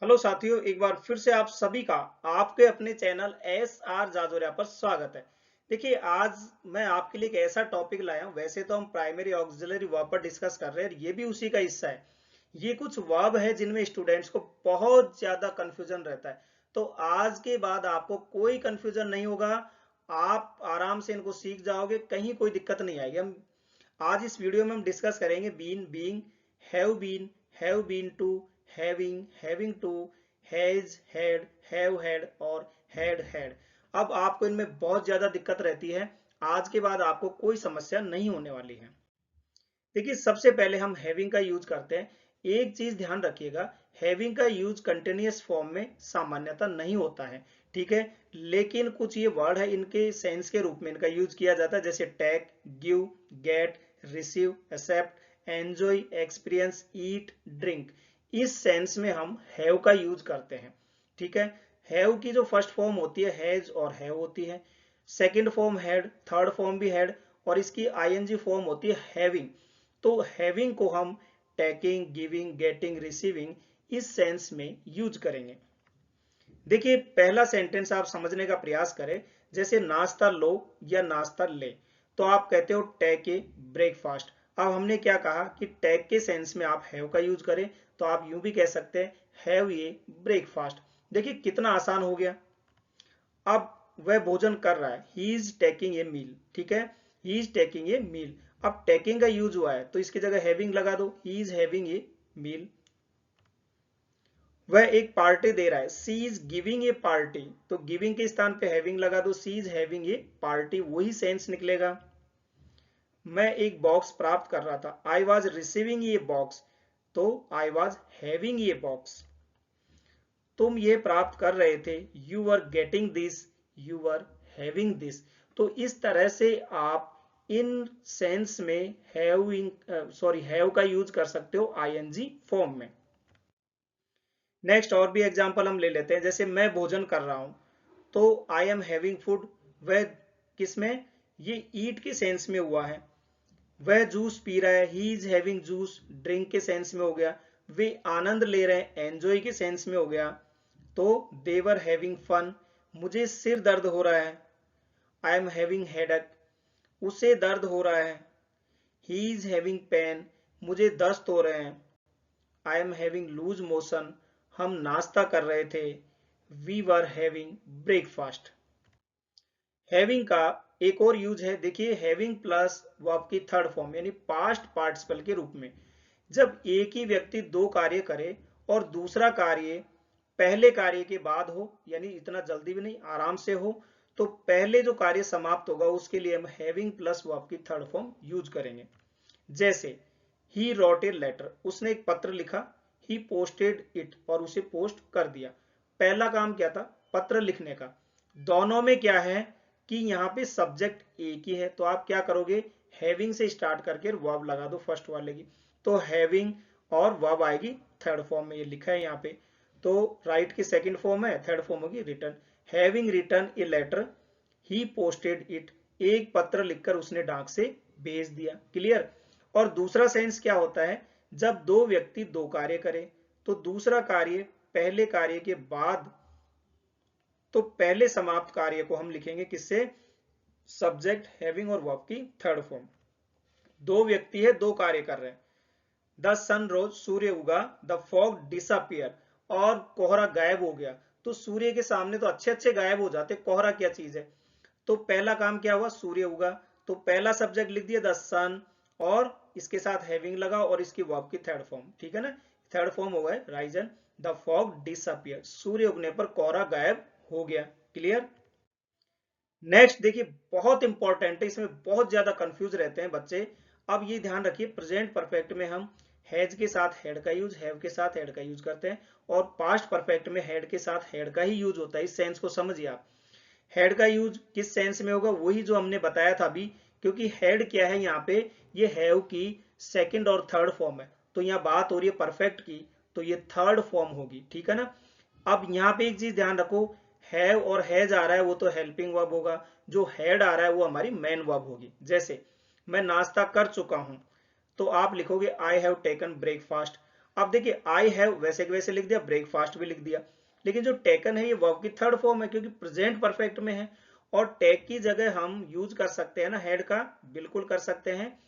Hello साथियों, एक बार फिर से आप सभी का आपके अपने चैनल एस आर जाजोरिया पर स्वागत है। देखिए, आज मैं आपके लिए एक ऐसा टॉपिक लाया हूं। वैसे तो हम प्राइमरी ऑक्सिलरी वर्ब पर डिस्कस कर रहे हैं, ये भी उसी का हिस्सा है। ये कुछ वर्ब है जिनमें स्टूडेंट्स को बहुत ज्यादा कंफ्यूजन रहता है। तो आज के बाद आपको कोई कंफ्यूजन नहीं होगा, आप आराम से इनको सीख जाओगे, कहीं कोई दिक्कत नहीं आएगी। हम आज इस वीडियो में हम डिस्कस करेंगे been, being, have been to, having to, has, had और हैड। अब आपको इनमें बहुत ज्यादा दिक्कत रहती है। आज के बाद आपको कोई समस्या नहीं होने वाली है। देखिए, सबसे पहले हम हैविंग का यूज करते हैं। एक चीज ध्यान रखिएगा, हैविंग का यूज कंटिन्यूअस फॉर्म में सामान्यतः नहीं होता है, ठीक है। लेकिन कुछ ये वर्ड है, इनके सेंस के रूप में इनका यूज किया जाता है, जैसे take, give, get, receive, accept, enjoy, experience, eat, drink. इस सेंस में हम हैव का यूज करते हैं, ठीक है। हैव की जो फर्स्ट फॉर्म होती है हैज और हैव होती है, second form had, third form भी हैड, और इसकी आईएनजी फॉर्म होती है हैविंग। तो हैविंग को हम टेकिंग, गिविंग, गेटिंग, रिसीविंग इस सेंस में यूज करेंगे। देखिए, पहला सेंटेंस आप समझने का प्रयास करें, जैसे नाश्ता लो या नाश्ता ले। तो आप कहते हो टेक ए ब्रेकफास्ट। अब हमने क्या कहा कि टेक के सेंस में आप हैव का यूज करें, तो आप यूं भी कह सकते हैं हैव ए ब्रेकफास्ट। देखिए कितना आसान हो गया। अब वह भोजन कर रहा है, ही इज टेकिंग ए मील, ठीक है। ही इज टेकिंग ए मील। अब टेकिंग का यूज हुआ है तो इसकी जगह हैविंग लगा दो, ही इज हैविंग ए मील। वह एक पार्टी दे रहा है, she is giving a party. तो गिविंग के स्थान पे हैविंग लगा दो, she is having a party, वही सेंस निकलेगा। मैं एक बॉक्स प्राप्त कर रहा था, I was receiving a box, तो I was having a box. तुम ये प्राप्त कर रहे थे, you were getting this, you were having this. तो इस तरह से आप इन सेंस में हैव का यूज कर सकते हो आईएनजी फॉर्म में। नेक्स्ट और भी एग्जांपल हम ले लेते हैं, जैसे मैं भोजन कर रहा हूं, तो आई एम हैविंग फूड। वह किसमें, ये ईट के सेंस में हुआ है। वह जूस पी रहा है, he is having juice, drink के सेंस में हो गया। वे आनंद ले रहे हैं, एंजॉय के सेंस में हो गया। तो देवर हैविंग फन। मुझे सिर दर्द हो रहा है, आई एम हैविंग हेडेक, उसे दर्द हो रहा है। ही इज हैविंग पेन, मुझे दस्त हो रहे हैं। I am having loose motion, हम नाश्ता कर रहे थे। We were having breakfast. Having का एक और यूज है, देखिए हैविंग प्लस वर्ब की थर्ड फॉर्म यानी पास्ट पार्टिसिपल के रूप में। जब एक ही व्यक्ति दो कार्य करे और दूसरा कार्य पहले कार्य के बाद हो, यानी इतना जल्दी भी नहीं, आराम से हो, तो पहले जो कार्य समाप्त होगा उसके लिए हम हैविंग प्लस वर्ब की थर्ड फॉर्म यूज करेंगे। जैसे ही रोट ए लेटर, उसने एक पत्र लिखा, ही पोस्टेड इट, और उसे पोस्ट कर दिया। पहला काम क्या था, पत्र लिखने का। दोनों में क्या है कि यहाँ पे सब्जेक्ट एक ही है, तो आप क्या करोगे, हैविंग से स्टार्ट करके वर्ब लगा दो फर्स्ट वाले की। तो हैविंग और वर्ब आएगी थर्ड फॉर्म में, ये लिखा है यहाँ पे। तो राइट की सेकंड फॉर्म है, थर्ड फॉर्म होगी return. Having return a letter, he posted it, एक पत्र लिखकर उसने डाक से भेज दिया। क्लियर। और दूसरा सेंस क्या होता है, जब दो व्यक्ति दो कार्य करें, तो दूसरा कार्य पहले कार्य के बाद, तो पहले समाप्त कार्य को हम लिखेंगे किससे, सब्जेक्ट, हैविंग और वर्ब की थर्ड फॉर्म। दो व्यक्ति है, दो कार्य कर रहे हैं। द सन रोज, सूर्य उगा। द फॉग डिसअपियर, और कोहरा गायब हो गया। तो सूर्य के सामने तो अच्छे अच्छे गायब हो जाते, कोहरा क्या चीज है। तो पहला काम क्या हुआ, सूर्य उगा, तो पहला सब्जेक्ट लिख दिया द सन, और इसके साथ हैविंग लगा और इसकी वर्ब की थर्ड फॉर्म, ठीक है ना। थर्ड फॉर्म हुआ है राइजन। द फॉग डिसअपियर, सूर्य उगने पर कोहरा गायब हो गया। क्लियर। नेक्स्ट देखिए, बहुत इंपॉर्टेंट है, इसमें बहुत ज्यादा कंफ्यूज रहते हैं बच्चे। अब ये ध्यान रखिए, प्रेजेंट परफेक्ट में हम हैज के साथ हेड का यूज, हैव के साथ हेड का यूज करते हैं, और पास्ट परफेक्ट में हेड के साथ हेड का ही यूज होता है। इस सेंस को समझिए आप। हेड का यूज किस सेंस में होगा, वही जो हमने बताया था अभी। क्योंकि हेड क्या है यहाँ पे, ये हैव की सेकंड और थर्ड फॉर्म है, तो यहाँ बात हो रही है परफेक्ट की, तो ये थर्ड फॉर्म होगी, ठीक है ना। अब यहाँ पे एक चीज ध्यान रखो, हैव और हैज आ रहा है वो तो हेल्पिंग वर्ब होगा, जो हेड आ रहा है वो हमारी मेन वर्ब होगी। जैसे मैं नाश्ता कर चुका हूं, तो आप लिखोगे आई हैव टेकन ब्रेकफास्ट। अब देखिए आई हैव वैसे के वैसे लिख दिया, ब्रेकफास्ट भी लिख दिया, लेकिन जो टेकन है ये वर्ब की थर्ड फॉर्म है क्योंकि प्रेजेंट परफेक्ट में है, और टेक की जगह हम यूज कर सकते हैं ना हैड का, बिल्कुल कर सकते हैं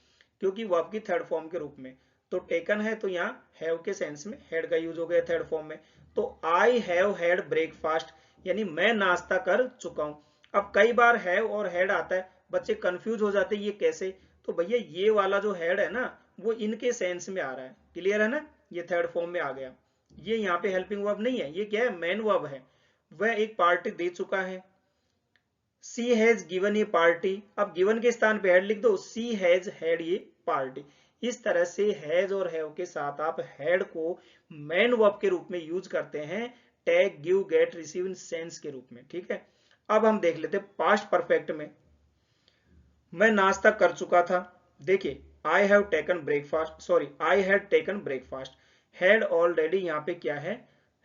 क्योंकि वर्ब की थर्ड फॉर्म के रूप में। तो टेकन है तो यहाँ हैव के सेंस में हैड का यूज हो गया थर्ड फॉर्म में। तो आई हैव हैड ब्रेकफास्ट यानी मैं नाश्ता कर चुका हूं। अब कई बार हैव और हैड आता है, बच्चे कंफ्यूज हो जाते हैं ये कैसे, तो भैया ये वाला जो हैड है ना वो इनके सेंस में आ रहा है, क्लियर है ना, ये थर्ड फॉर्म में आ गया। ये यहाँ पे हेल्पिंग वर्ब नहीं है, ये क्या है, मेन वर्ब है। वह एक पार्टी दे चुका है। सी हैज गिवन ए पार्टी, अब गिवन के स्थान पे हैड लिख दो, सी हैज हैड ये पार्टी। इस तरह से हैज और हैव के साथ आप हैड को मेन वर्ब के रूप में यूज करते हैं, take, give, get, receive in sense के रूप में, ठीक है। अब हम देख लेते हैं पास्ट परफेक्ट में। मैं नाश्ता कर चुका था, देखिए I have taken breakfast, sorry I had taken breakfast. Had already यहाँ पे क्या है,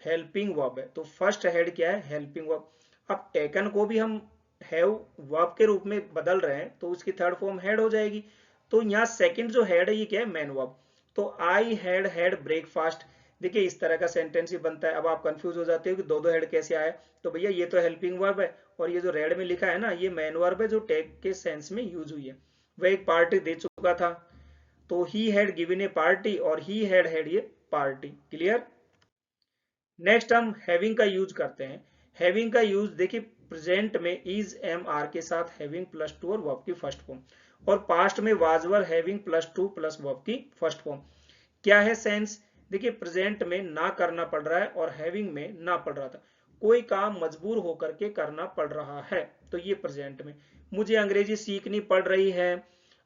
हेल्पिंग वर्ब है, तो फर्स्ट हैड क्या है, हेल्पिंग वर्ब। अब टेकन को भी हम हैव वर्ब के रूप में बदल रहे हैं तो उसकी थर्ड फॉर्म हैड हो जाएगी। तो यहाँ सेकंड जो हैड है ये क्या है, मेन वर्ब। तो आई हैड हैड ब्रेकफास्ट, देखिए इस तरह का सेंटेंस ही बनता है। अब आप कंफ्यूज हो जाते हो कि दो दो हेड कैसे आए, तो भैया ये तो हेल्पिंग वर्ब है और ये जो रेड में लिखा है ना ये मेन वर्ब है जो टेक के सेंस में यूज हुई है। वह एक पार्टी दे चुका था, तो he had given A party और ही हैड हैड ये पार्टी, क्लियर। नेक्स्ट हम हैविंग का यूज करते हैं। हैविंग का यूज देखिए प्रेजेंट में इज एम आर के साथ हैविंग प्लस टू और वर्ब की फर्स्ट फॉर्म, और पास्ट में was were having plus two plus verb की फर्स्ट फॉर्म। क्या है सेंस, देखिए प्रेजेंट में ना करना पड़ रहा है और हैविंग में ना पड़ रहा था, कोई काम मजबूर होकर के करना पड़ रहा है, तो ये प्रेजेंट में। मुझे अंग्रेजी सीखनी पड़ रही है,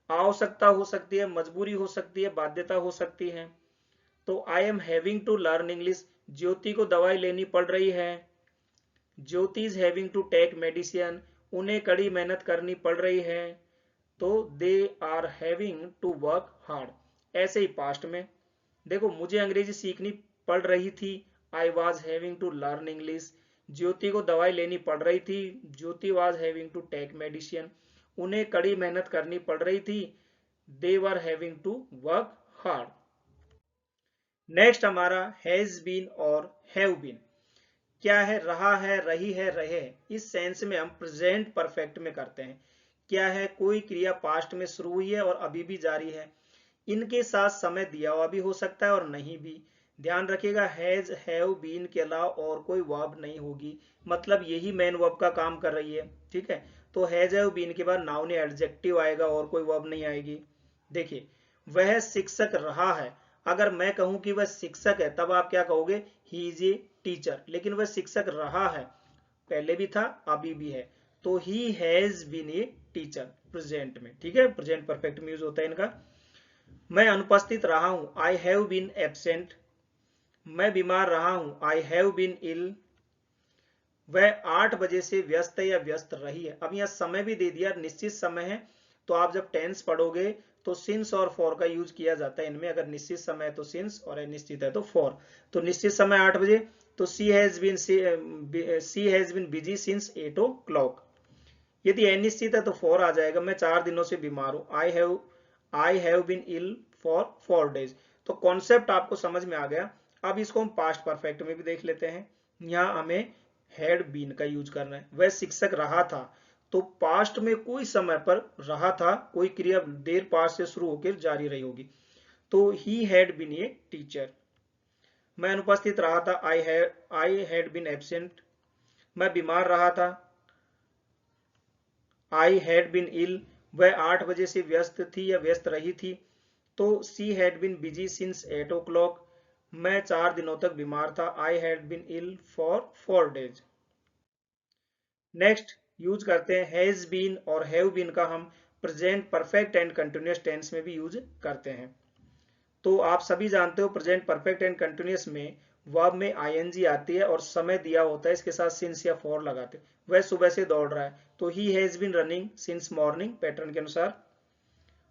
आवश्यकता हो सकती है, मजबूरी हो सकती है, बाध्यता हो सकती है। तो I am having to learn English, Jyoti को दवाई लेनी पड़ रही है। Jyoti is having to take medicine, उन्हें कड़ी मेहनत करनी पड़ रही है। तो they are having to work hard. ऐसे ही पास्ट में देखो मुझे अंग्रेजी सीखनी पड़ रही थी, I was having to learn English. Jyoti को दवाई लेनी पड़ रही थी, Jyoti was having to take medicine. उन्हें कड़ी मेहनत करनी पड़ रही थी, they were having to work hard. Next हमारा हैज बीन और हैव बीन। क्या है, रहा है, रही है, रहे। इस सेंस में हम प्रेजेंट परफेक्ट में करते हैं। क्या है, कोई क्रिया पास्ट में शुरू हुई है और अभी भी जारी है। इनके साथ समय दिया हुआ भी हो सकता है और नहीं भी। ध्यान रखिएगा हैज हैव बीन के अलावा और कोई वर्ब नहीं होगी, मतलब यही मेन वर्ब का काम कर रही है, ठीक है। तो हैज हैव बीन के बाद नाउन या एडजेक्टिव आएगा और कोई वर्ब नहीं आएगी। देखिए वह शिक्षक रहा है, अगर मैं कहूं कि वह शिक्षक है तब आप क्या कहोगे, ही इज ए टीचर, लेकिन वह शिक्षक रहा है, पहले भी था अभी भी है, तो he has been a teacher present में, ठीक है। प्रेजेंट परफेक्ट में यूज होता है इनका। मैं अनुपस्थित रहा हूं, आई हैव बीन एब्सेंट। मैं बीमार रहा हूं, आई हैव बीन इल। वह 8 बजे से व्यस्त है या व्यस्त रही है। अब यहां समय भी दे दिया, निश्चित समय है, तो आप जब टेंस पढ़ोगे तो सिंस और फॉर का यूज किया जाता है इनमें। अगर निश्चित समय है तो सिंस और अनिश्चित है तो फॉर। तो निश्चित समय 8 बजे, तो she has been busy since 8 o'clock। यदि अनिश्चित है तो फॉर आ जाएगा, मैं 4 दिनों से बीमार हूं, I have been ill for 4 days। तो कॉन्सेप्ट आपको समझ में आ गया। अब इसको हम पास्ट परफेक्ट में भी देख लेते हैं। यहाँ हमें हैड बीन का यूज करना है। वह शिक्षक रहा था, तो पास्ट में कोई समय पर रहा था, कोई क्रिया देर पास्ट से शुरू होकर जारी रही होगी, तो he had been a teacher. मैं अनुपस्थित रहा था, आई हैड बीन एब्सेंट। मैं बीमार रहा था, आई हैड बीन इल। वह 8 बजे से व्यस्त थी या व्यस्त रही थी, तो she had been busy since 8 o'clock। मैं 4 दिनों तक बीमार था, I had been ill for 4 days। Next use करते हैं हैज बीन और हैव बीन का हम present perfect and continuous tense में भी यूज करते हैं। तो आप सभी जानते हो प्रेजेंट परफेक्ट एंड कंटिन्यूअस में वर्ब में आईएनजी आती है और समय दिया होता है, इसके साथ सिंस या फॉर लगाते। वह सुबह से दौड़ रहा है, तो he has been running since morning pattern के अनुसार।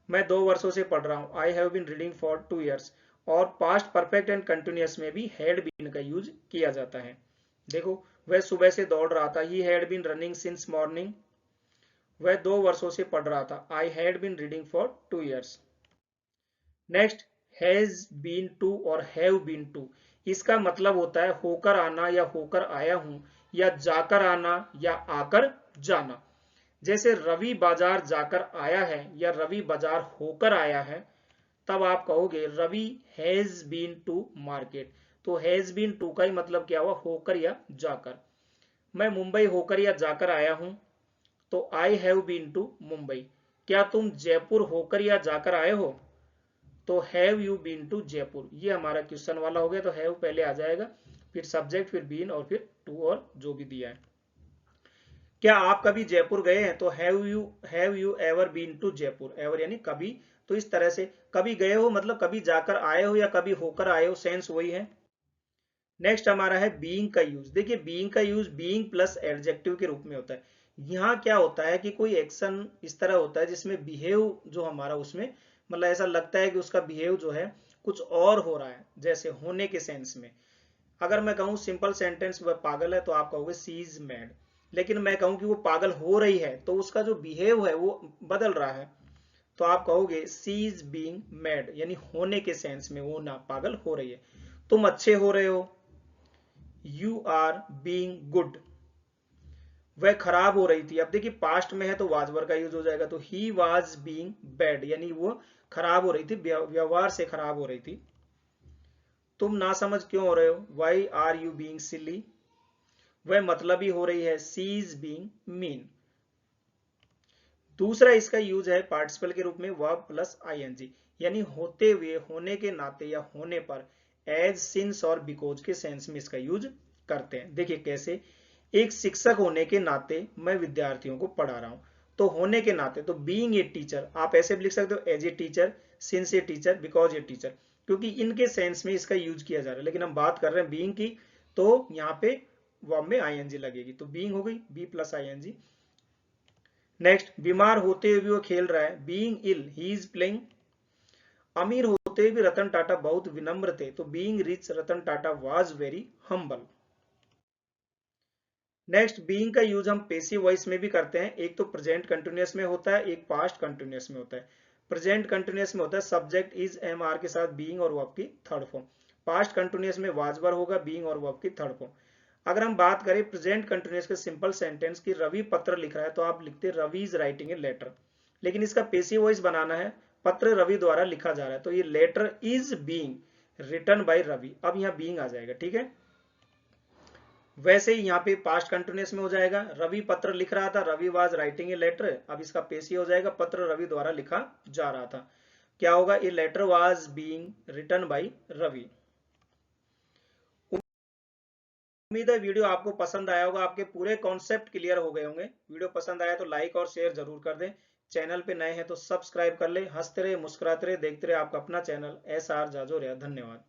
मैं 2 वर्षों से पढ़ रहा हूं, I have been reading for 2 years। और पास्ट परफेक्ट एंड कंटिन्यूअस में भी हैड बीन का यूज किया जाता है। देखो वह सुबह से दौड़ रहा था, he had been running since morning. वह 2 वर्षों से पढ़ रहा था, I had been reading for 2 years। Next has been to और हैव बीन टू, इसका मतलब होता है होकर आना या होकर आया हूं, या जाकर आना या आकर जाना। जैसे रवि बाजार जाकर आया है या रवि बाजार होकर आया है, तब आप कहोगे Ravi has been to market. तो हैज बीन टू का ही मतलब क्या हुआ, होकर या जाकर। मैं मुंबई होकर या जाकर आया हूं, तो I have been to Mumbai. क्या तुम जयपुर होकर या जाकर आए हो, तो have you been to Jaipur. ये हमारा क्वेश्चन वाला हो गया, तो हैव पहले आ जाएगा, फिर सब्जेक्ट, फिर बीन और फिर टू और जो भी दिया है। क्या आप कभी जयपुर गए हैं, तो have you ever been to Jaipur. Ever यानी कभी, तो इस तरह से कभी गए हो मतलब कभी जाकर आए हो या कभी होकर आए हो, सेंस वही है। नेक्स्ट हमारा है बीइंग का यूज। देखिए बीइंग का यूज बीइंग प्लस एडजेक्टिव के रूप में होता है। यहाँ क्या होता है कि कोई एक्शन इस तरह होता है जिसमें बिहेव जो हमारा उसमें मतलब ऐसा लगता है कि उसका बिहेव जो है कुछ और हो रहा है, जैसे होने के सेंस में। अगर मैं कहूँ सिंपल सेंटेंस वह पागल है, तो आप कहोगे सी इज मैड। लेकिन मैं कहूँ कि वो पागल हो रही है, तो उसका जो बिहेव है वो बदल रहा है, तो आप कहोगे सी इज बीइंग मैड, यानी होने के सेंस में वो ना पागल हो रही है। तुम अच्छे हो रहे हो, यू आर बीइंग गुड। वह खराब हो रही थी, अब देखिए पास्ट में है तो वाज वर का यूज हो जाएगा, तो ही वाज बीइंग बैड, यानी वो खराब हो रही थी, व्यवहार से खराब हो रही थी। तुम नासमझ क्यों हो रहे हो, वाई आर यू बीइंग सिली। वह मतलबी हो रही है, सी इज बीइंग मीन। दूसरा इसका यूज है पार्टिसिपल के रूप में, वर्ब प्लस आईएनजी, यानी होते हुए, होने के नाते या होने पर, एज, सिंस और बिकॉज के सेंस में इसका यूज करते हैं। देखिए कैसे, एक शिक्षक होने के नाते मैं विद्यार्थियों को पढ़ा रहा हूं, तो होने के नाते, तो बीइंग ए टीचर आप ऐसे भी लिख सकते हो, as a teacher, since a teacher, because a teacher, क्योंकि इनके सेंस में इसका यूज किया जा रहा है। लेकिन हम बात कर रहे हैं बीइंग की, तो यहाँ पे वर्ब में आईएनजी लगेगी, तो बीइंग हो गई बी प्लस आईएनजी। नेक्स्ट, बीमार होते हुए भी वो खेल रहा है, being ill he is playing. अमीर होते हुए भी रतन टाटा बहुत विनम्र थे, तो being rich Ratan Tata was very humble. Next, being का यूज हम पेसिव वॉइस में भी करते हैं। एक तो प्रेजेंट कंटिन्यूअस में होता है, एक पास्ट कंटिन्यूअस में होता है। प्रेजेंट कंटिन्यूअस में होता है सब्जेक्ट इज एम आर के साथ बीइंग और वर्ब की थर्ड फॉर्म। पास्ट कंटिन्यूअस में वाज वर होगा, बीइंग और वर्ब की थर्ड फॉर्म। अगर हम बात करें प्रेजेंट कंटिन्यूअस के सिंपल सेंटेंस की, रवि पत्र लिख रहा है, तो आप लिखते Ravi is writing a letter. लेकिन इसका पेसिव वॉइस बनाना है, पत्र रवि द्वारा लिखा जा रहा है, तो ये letter is being written by Ravi. अब यहाँ बीइंग आ जाएगा, ठीक है। वैसे ही यहाँ पे पास्ट कंटिन्यूअस में हो जाएगा, रवि पत्र लिख रहा था, Ravi was writing a letter. अब इसका पेशी हो जाएगा, पत्र रवि द्वारा लिखा जा रहा था। क्या होगा, a letter was being written by Ravi. उम्मीद है वीडियो आपको पसंद आया होगा, आपके पूरे कॉन्सेप्ट क्लियर हो गए होंगे। वीडियो पसंद आया तो लाइक और शेयर जरूर कर दें। चैनल पे नए हैं तो सब्सक्राइब कर ले। हंसते रहे, मुस्कुराते रहे, देखते रहे आपका अपना चैनल SR जाजोरिया। धन्यवाद।